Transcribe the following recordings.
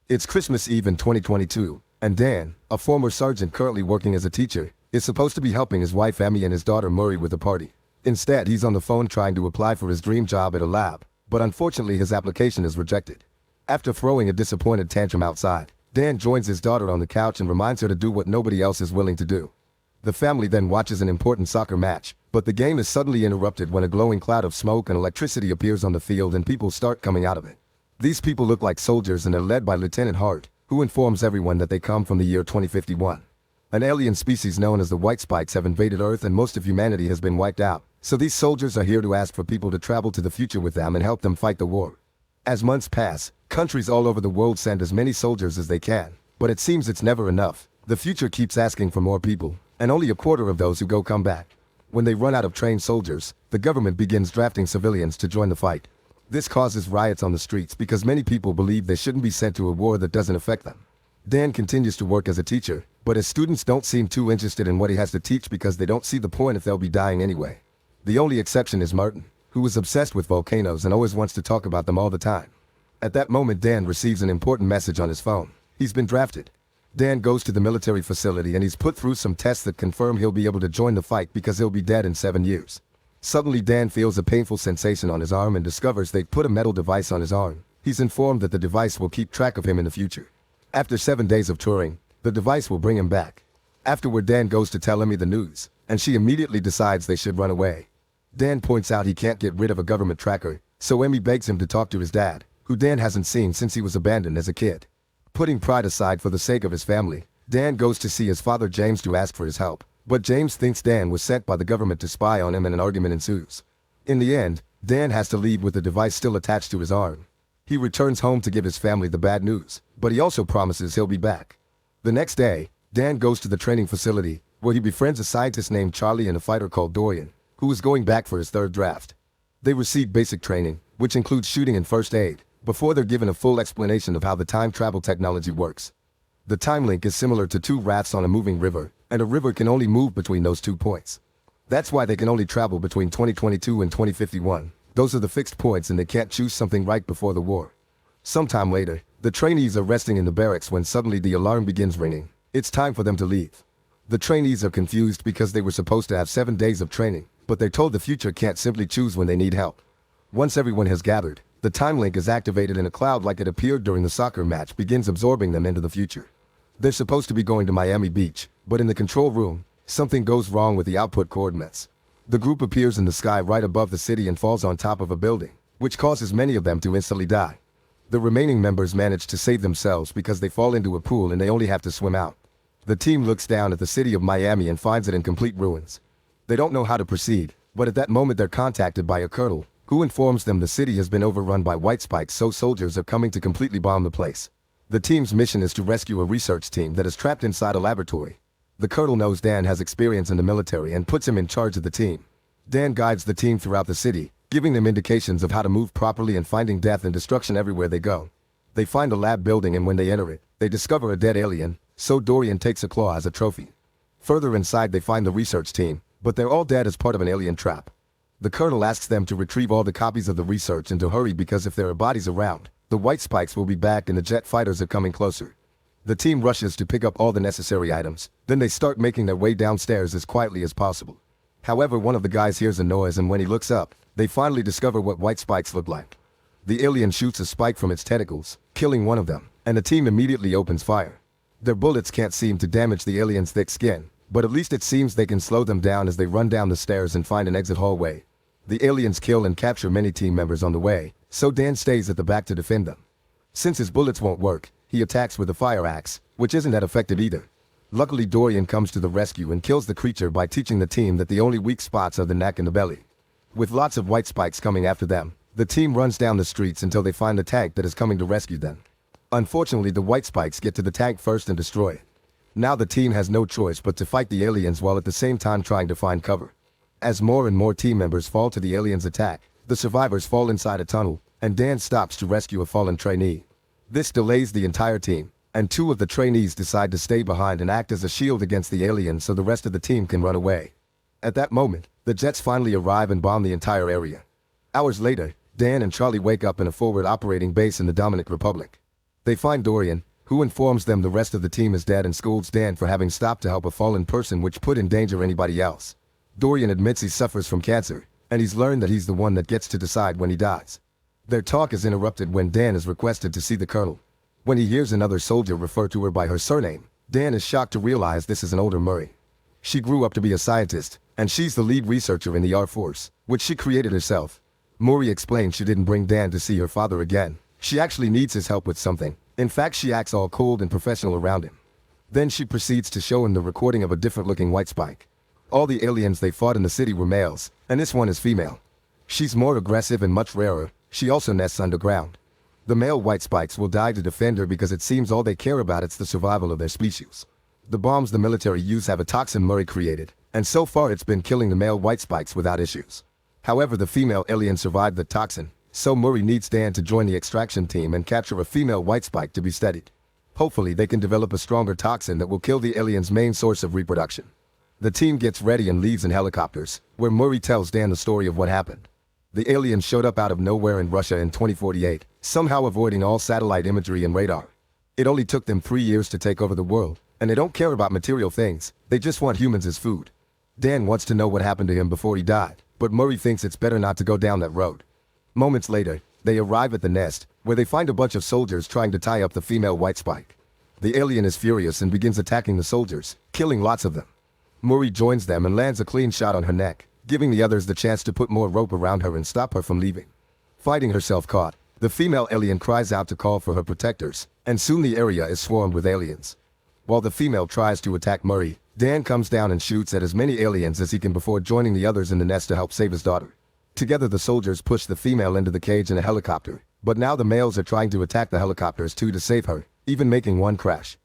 It's Christmas Eve in 2022, and Dan, a former sergeant currently working as a teacher, is supposed to be helping his wife Amy and his daughter Murray with a party. Instead, he's on the phone trying to apply for his dream job at a lab, but unfortunately his application is rejected. After throwing a disappointed tantrum outside, Dan joins his daughter on the couch and reminds her to do what nobody else is willing to do. The family then watches an important soccer match, but the game is suddenly interrupted when a glowing cloud of smoke and electricity appears on the field and people start coming out of it. These people look like soldiers and are led by Lieutenant Hart, who informs everyone that they come from the year 2051. An alien species known as the White Spikes have invaded Earth and most of humanity has been wiped out, so these soldiers are here to ask for people to travel to the future with them and help them fight the war. As months pass, countries all over the world send as many soldiers as they can, but it seems it's never enough. The future keeps asking for more people, and only a quarter of those who go come back. When they run out of trained soldiers, the government begins drafting civilians to join the fight. This causes riots on the streets because many people believe they shouldn't be sent to a war that doesn't affect them. Dan continues to work as a teacher, but his students don't seem too interested in what he has to teach because they don't see the point if they'll be dying anyway. The only exception is Martin, who is obsessed with volcanoes and always wants to talk about them all the time. At that moment, Dan receives an important message on his phone. He's been drafted. Dan goes to the military facility and he's put through some tests that confirm he'll be able to join the fight because he'll be dead in 7 years. Suddenly Dan feels a painful sensation on his arm and discovers they've put a metal device on his arm. He's informed that the device will keep track of him in the future. After 7 days of touring, the device will bring him back. Afterward, Dan goes to tell Amy the news, and she immediately decides they should run away. Dan points out he can't get rid of a government tracker, so Amy begs him to talk to his dad, who Dan hasn't seen since he was abandoned as a kid. Putting pride aside for the sake of his family, Dan goes to see his father James to ask for his help. But James thinks Dan was sent by the government to spy on him and an argument ensues. In the end, Dan has to leave with the device still attached to his arm. He returns home to give his family the bad news, but he also promises he'll be back. The next day, Dan goes to the training facility, where he befriends a scientist named Charlie and a fighter called Dorian, who is going back for his third draft. They receive basic training, which includes shooting and first aid, before they're given a full explanation of how the time travel technology works. The time link is similar to two rafts on a moving river, and a river can only move between those 2 points. That's why they can only travel between 2022 and 2051. Those are the fixed points and they can't choose something right before the war. Sometime later, the trainees are resting in the barracks when suddenly the alarm begins ringing. It's time for them to leave. The trainees are confused because they were supposed to have 7 days of training, but they're told the future can't simply choose when they need help. Once everyone has gathered, the time link is activated and a cloud like it appeared during the soccer match begins absorbing them into the future. They're supposed to be going to Miami Beach, but in the control room, something goes wrong with the output coordinates. The group appears in the sky right above the city and falls on top of a building, which causes many of them to instantly die. The remaining members manage to save themselves because they fall into a pool and they only have to swim out. The team looks down at the city of Miami and finds it in complete ruins. They don't know how to proceed, but at that moment they're contacted by a colonel, who informs them the city has been overrun by white spikes, so soldiers are coming to completely bomb the place. The team's mission is to rescue a research team that is trapped inside a laboratory. The colonel knows Dan has experience in the military and puts him in charge of the team. Dan guides the team throughout the city, giving them indications of how to move properly and finding death and destruction everywhere they go. They find a lab building and when they enter it, they discover a dead alien, so Dorian takes a claw as a trophy. Further inside they find the research team, but they're all dead as part of an alien trap. The colonel asks them to retrieve all the copies of the research and to hurry because if there are bodies around, the white spikes will be back and the jet fighters are coming closer. The team rushes to pick up all the necessary items, then they start making their way downstairs as quietly as possible. However, one of the guys hears a noise and when he looks up, they finally discover what white spikes look like. The alien shoots a spike from its tentacles, killing one of them, and the team immediately opens fire. Their bullets can't seem to damage the alien's thick skin, but at least it seems they can slow them down as they run down the stairs and find an exit hallway. The aliens kill and capture many team members on the way, so Dan stays at the back to defend them. Since his bullets won't work, he attacks with a fire axe, which isn't that effective either. Luckily Dorian comes to the rescue and kills the creature by teaching the team that the only weak spots are the neck and the belly. With lots of white spikes coming after them, the team runs down the streets until they find the tank that is coming to rescue them. Unfortunately, the white spikes get to the tank first and destroy it. Now the team has no choice but to fight the aliens while at the same time trying to find cover. As more and more team members fall to the aliens' attack, the survivors fall inside a tunnel, and Dan stops to rescue a fallen trainee. This delays the entire team, and 2 of the trainees decide to stay behind and act as a shield against the aliens so the rest of the team can run away. At that moment, the jets finally arrive and bomb the entire area. Hours later, Dan and Charlie wake up in a forward operating base in the Dominican Republic. They find Dorian, who informs them the rest of the team is dead and scolds Dan for having stopped to help a fallen person which put in danger anybody else. Dorian admits he suffers from cancer, and he's learned that he's the one that gets to decide when he dies. Their talk is interrupted when Dan is requested to see the colonel. When he hears another soldier refer to her by her surname, Dan is shocked to realize this is an older Murray. She grew up to be a scientist, and she's the lead researcher in the Air Force, which she created herself. Murray explains she didn't bring Dan to see her father again. She actually needs his help with something. In fact, she acts all cold and professional around him. Then she proceeds to show him the recording of a different-looking white spike. All the aliens they fought in the city were males, and this one is female. She's more aggressive and much rarer. She also nests underground. The male white spikes will die to defend her because it seems all they care about is the survival of their species. The bombs the military use have a toxin Murray created, and so far it's been killing the male white spikes without issues. However, the female alien survived the toxin, so Murray needs Dan to join the extraction team and capture a female white spike to be studied. Hopefully they can develop a stronger toxin that will kill the alien's main source of reproduction. The team gets ready and leaves in helicopters, where Murray tells Dan the story of what happened. The aliens showed up out of nowhere in Russia in 2048, somehow avoiding all satellite imagery and radar. It only took them 3 years to take over the world, and they don't care about material things, they just want humans as food. Dan wants to know what happened to him before he died, but Murray thinks it's better not to go down that road. Moments later, they arrive at the nest, where they find a bunch of soldiers trying to tie up the female white spike. The alien is furious and begins attacking the soldiers, killing lots of them. Murray joins them and lands a clean shot on her neck, giving the others the chance to put more rope around her and stop her from leaving. Finding herself caught, the female alien cries out to call for her protectors, and soon the area is swarmed with aliens. While the female tries to attack Murray, Dan comes down and shoots at as many aliens as he can before joining the others in the nest to help save his daughter. Together the soldiers push the female into the cage in a helicopter, but now the males are trying to attack the helicopters too to save her, even making one crash.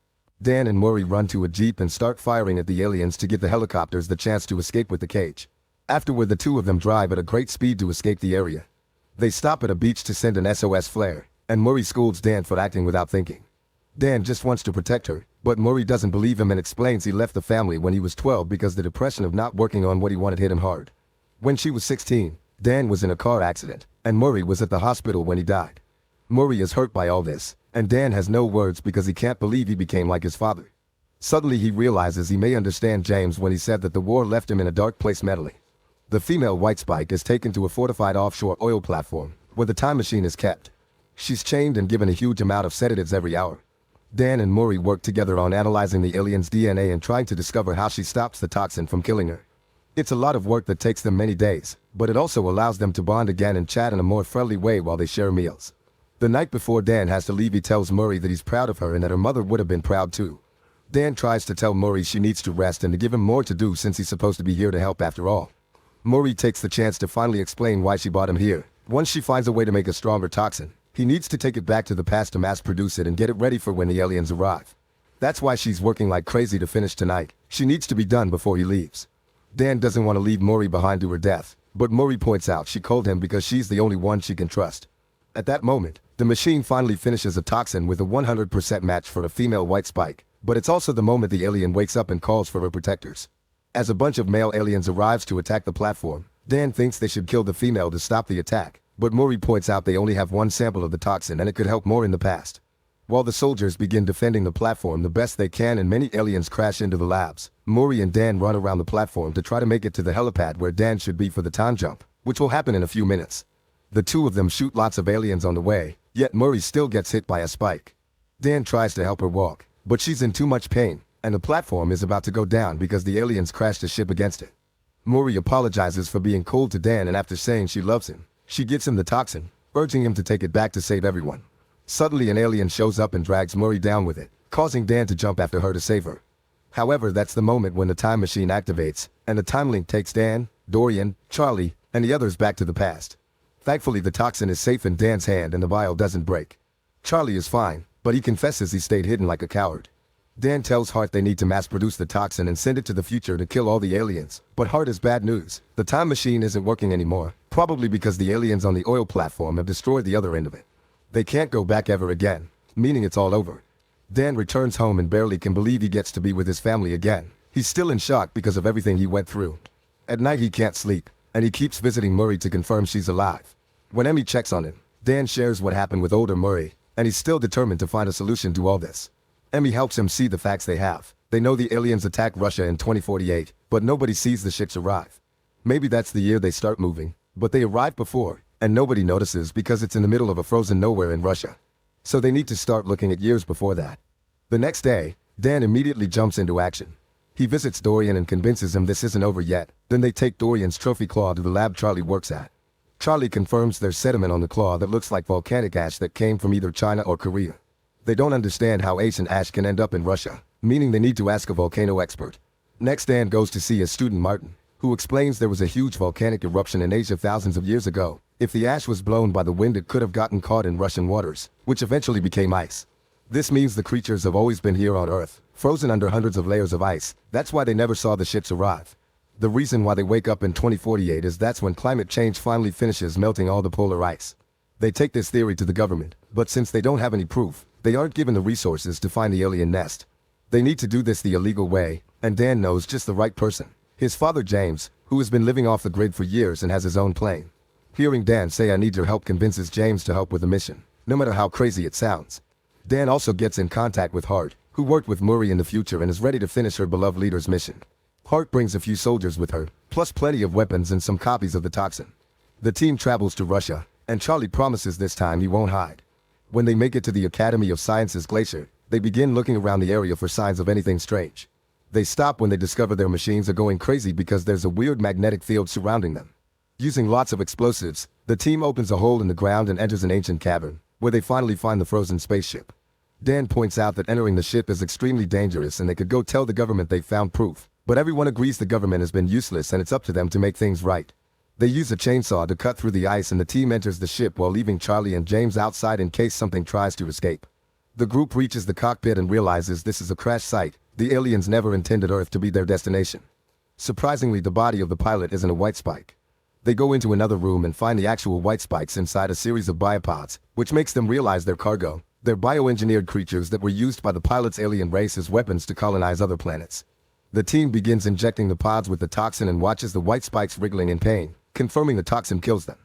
Dan and Murray run to a jeep and start firing at the aliens to give the helicopters the chance to escape with the cage. Afterward, the two of them drive at a great speed to escape the area. They stop at a beach to send an SOS flare, and Murray scolds Dan for acting without thinking. Dan just wants to protect her, but Murray doesn't believe him and explains he left the family when he was 12 because the depression of not working on what he wanted hit him hard. When she was 16, Dan was in a car accident, and Murray was at the hospital when he died. Murray is hurt by all this, and Dan has no words because he can't believe he became like his father. Suddenly he realizes he may understand James when he said that the war left him in a dark place mentally. The female white spike is taken to a fortified offshore oil platform, where the time machine is kept. She's chained and given a huge amount of sedatives every hour. Dan and Murray work together on analyzing the alien's DNA and trying to discover how she stops the toxin from killing her. It's a lot of work that takes them many days, but it also allows them to bond again and chat in a more friendly way while they share meals. The night before Dan has to leave, he tells Murray that he's proud of her and that her mother would have been proud too. Dan tries to tell Murray she needs to rest and to give him more to do since he's supposed to be here to help after all. Murray takes the chance to finally explain why she brought him here. Once she finds a way to make a stronger toxin, he needs to take it back to the past to mass produce it and get it ready for when the aliens arrive. That's why she's working like crazy to finish tonight. She needs to be done before he leaves. Dan doesn't want to leave Murray behind to her death, but Murray points out she called him because she's the only one she can trust. At that moment, the machine finally finishes a toxin with a 100% match for a female white spike, but it's also the moment the alien wakes up and calls for her protectors. As a bunch of male aliens arrives to attack the platform, Dan thinks they should kill the female to stop the attack, but Murray points out they only have one sample of the toxin and it could help more in the past. While the soldiers begin defending the platform the best they can and many aliens crash into the labs, Murray and Dan run around the platform to try to make it to the helipad where Dan should be for the time jump, which will happen in a few minutes. The two of them shoot lots of aliens on the way, yet Murray still gets hit by a spike. Dan tries to help her walk, but she's in too much pain, and the platform is about to go down because the aliens crashed the ship against it. Murray apologizes for being cold to Dan, and after saying she loves him, she gives him the toxin, urging him to take it back to save everyone. Suddenly an alien shows up and drags Murray down with it, causing Dan to jump after her to save her. However, that's the moment when the time machine activates, and the time link takes Dan, Dorian, Charlie, and the others back to the past. Thankfully the toxin is safe in Dan's hand and the vial doesn't break. Charlie is fine, but he confesses he stayed hidden like a coward. Dan tells Hart they need to mass produce the toxin and send it to the future to kill all the aliens, but Hart has bad news. The time machine isn't working anymore, probably because the aliens on the oil platform have destroyed the other end of it. They can't go back ever again, meaning it's all over. Dan returns home and barely can believe he gets to be with his family again. He's still in shock because of everything he went through. At night he can't sleep, and he keeps visiting Murray to confirm she's alive. When Emmy checks on him, Dan shares what happened with older Murray, and he's still determined to find a solution to all this. Emmy helps him see the facts they have. They know the aliens attacked Russia in 2048, but nobody sees the ships arrive. Maybe that's the year they start moving, but they arrive before, and nobody notices because it's in the middle of a frozen nowhere in Russia. So they need to start looking at years before that. The next day, Dan immediately jumps into action. He visits Dorian and convinces him this isn't over yet. Then they take Dorian's trophy claw to the lab Charlie works at. Charlie confirms there's sediment on the claw that looks like volcanic ash that came from either China or Korea. They don't understand how ancient ash can end up in Russia, meaning they need to ask a volcano expert. Next, Dan goes to see his student Martin, who explains there was a huge volcanic eruption in Asia thousands of years ago. If the ash was blown by the wind, it could have gotten caught in Russian waters, which eventually became ice. This means the creatures have always been here on Earth, frozen under hundreds of layers of ice. That's why they never saw the ships arrive. The reason why they wake up in 2048 is that's when climate change finally finishes melting all the polar ice. They take this theory to the government, but since they don't have any proof, they aren't given the resources to find the alien nest. They need to do this the illegal way, and Dan knows just the right person. His father James, who has been living off the grid for years and has his own plane. Hearing Dan say I need your help convinces James to help with the mission, no matter how crazy it sounds. Dan also gets in contact with Hart, who worked with Murray in the future and is ready to finish her beloved leader's mission. Hart brings a few soldiers with her, plus plenty of weapons and some copies of the toxin. The team travels to Russia, and Charlie promises this time he won't hide. When they make it to the Academy of Sciences glacier, they begin looking around the area for signs of anything strange. They stop when they discover their machines are going crazy because there's a weird magnetic field surrounding them. Using lots of explosives, the team opens a hole in the ground and enters an ancient cavern, where they finally find the frozen spaceship. Dan points out that entering the ship is extremely dangerous and they could go tell the government they found proof, but everyone agrees the government has been useless and it's up to them to make things right. They use a chainsaw to cut through the ice and the team enters the ship while leaving Charlie and James outside in case something tries to escape. The group reaches the cockpit and realizes this is a crash site. The aliens never intended Earth to be their destination. Surprisingly, the body of the pilot isn't a white spike. They go into another room and find the actual white spikes inside a series of biopods, which makes them realize their cargo. They're bioengineered creatures that were used by the pilot's alien race as weapons to colonize other planets. The team begins injecting the pods with the toxin and watches the white spikes wriggling in pain, confirming the toxin kills them.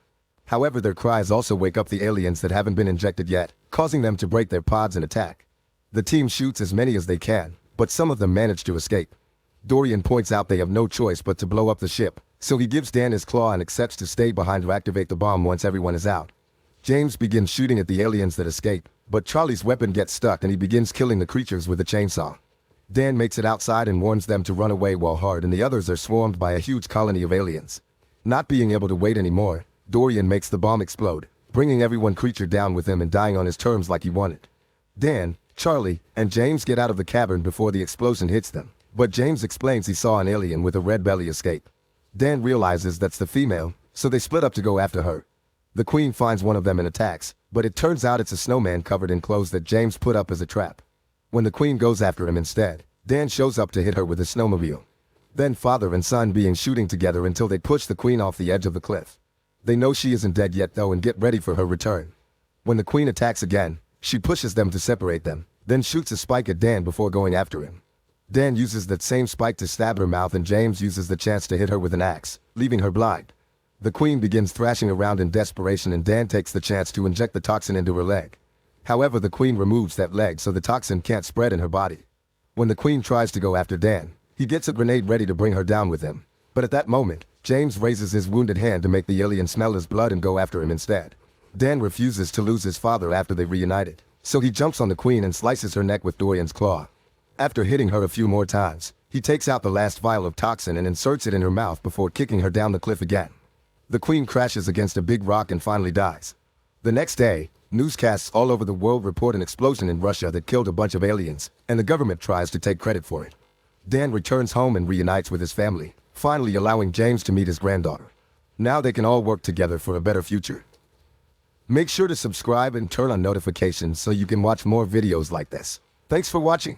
However, their cries also wake up the aliens that haven't been injected yet, causing them to break their pods and attack. The team shoots as many as they can, but some of them manage to escape. Dorian points out they have no choice but to blow up the ship, so he gives Dan his claw and accepts to stay behind to activate the bomb once everyone is out. James begins shooting at the aliens that escape, but Charlie's weapon gets stuck and he begins killing the creatures with a chainsaw. Dan makes it outside and warns them to run away while Hart and the others are swarmed by a huge colony of aliens. Not being able to wait anymore, Dorian makes the bomb explode, bringing everyone creature down with him and dying on his terms like he wanted. Dan, Charlie, and James get out of the cavern before the explosion hits them, but James explains he saw an alien with a red belly escape. Dan realizes that's the female, so they split up to go after her. The Queen finds one of them and attacks, but it turns out it's a snowman covered in clothes that James put up as a trap. When the Queen goes after him instead, Dan shows up to hit her with a snowmobile. Then father and son begin shooting together until they push the Queen off the edge of the cliff. They know she isn't dead yet though and get ready for her return. When the Queen attacks again, she pushes them to separate them, then shoots a spike at Dan before going after him. Dan uses that same spike to stab her mouth and James uses the chance to hit her with an axe, leaving her blind. The Queen begins thrashing around in desperation and Dan takes the chance to inject the toxin into her leg. However, the Queen removes that leg so the toxin can't spread in her body. When the Queen tries to go after Dan, he gets a grenade ready to bring her down with him. But at that moment, James raises his wounded hand to make the alien smell his blood and go after him instead. Dan refuses to lose his father after they reunited, so he jumps on the Queen and slices her neck with Dorian's claw. After hitting her a few more times, he takes out the last vial of toxin and inserts it in her mouth before kicking her down the cliff again. The Queen crashes against a big rock and finally dies. The next day, newscasts all over the world report an explosion in Russia that killed a bunch of aliens, and the government tries to take credit for it. Dan returns home and reunites with his family, finally allowing James to meet his granddaughter. Now they can all work together for a better future. Make sure to subscribe and turn on notifications so you can watch more videos like this. Thanks for watching.